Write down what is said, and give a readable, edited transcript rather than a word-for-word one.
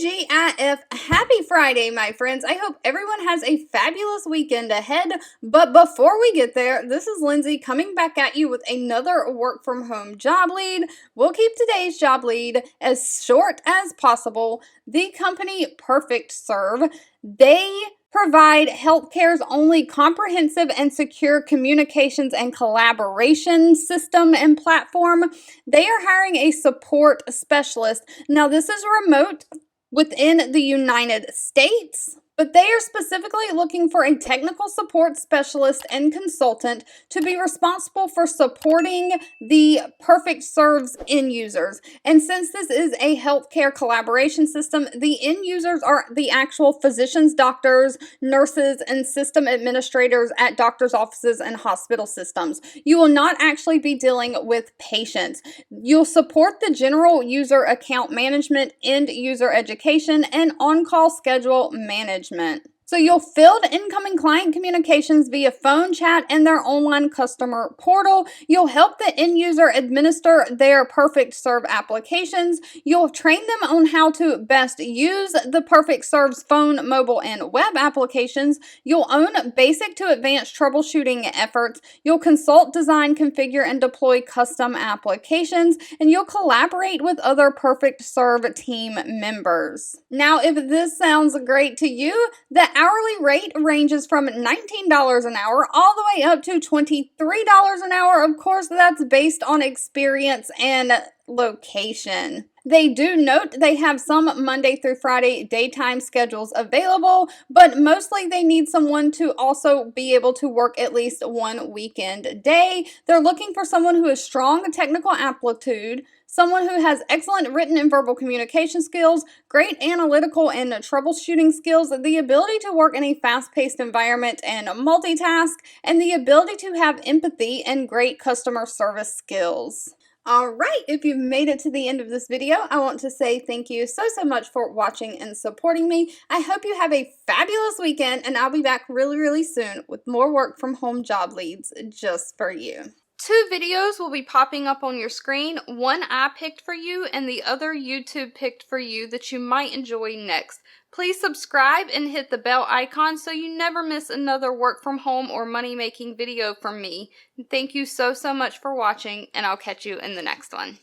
TGIF, happy Friday, my friends. I hope everyone has a fabulous weekend ahead. But before we get there, this is Lindsay coming back at you with another work from home job lead. We'll keep today's job lead as short as possible. The company Perfect Serve, they provide healthcare's only comprehensive and secure communications and collaboration system and platform. They are hiring a support specialist. Now, this is remote within the United States, but they are specifically looking for a technical support specialist and consultant to be responsible for supporting the Perfect Serve's end users. And since this is a healthcare collaboration system, the end users are the actual physicians, doctors, nurses, and system administrators at doctors' offices and hospital systems. You will not actually be dealing with patients. You'll support the general user account management, end user education, and on-call schedule management. So you'll field incoming client communications via phone, chat, and their online customer portal. You'll help the end user administer their Perfect Serve applications. You'll train them on how to best use the Perfect Serve's phone, mobile, and web applications. You'll own basic to advanced troubleshooting efforts. You'll consult, design, configure, and deploy custom applications. And you'll collaborate with other Perfect Serve team members. Now, if this sounds great to you, the hourly rate ranges from $19 an hour all the way up to $23 an hour. Of course, that's based on experience and location. They do note they have some Monday through Friday daytime schedules available, but mostly they need someone to also be able to work at least one weekend day. They're looking for someone who has strong technical aptitude, someone who has excellent written and verbal communication skills, great analytical and troubleshooting skills, the ability to work in a fast-paced environment and multitask, and the ability to have empathy and great customer service skills. Alright, if you've made it to the end of this video, I want to say thank you so much for watching and supporting me. I hope you have a fabulous weekend, and I'll be back really soon with more work from home job leads just for you. 2 videos will be popping up on your screen. One I picked for you and the other YouTube picked for you that you might enjoy next. Please subscribe and hit the bell icon so you never miss another work from home or money making video from me. Thank you so much for watching, and I'll catch you in the next one.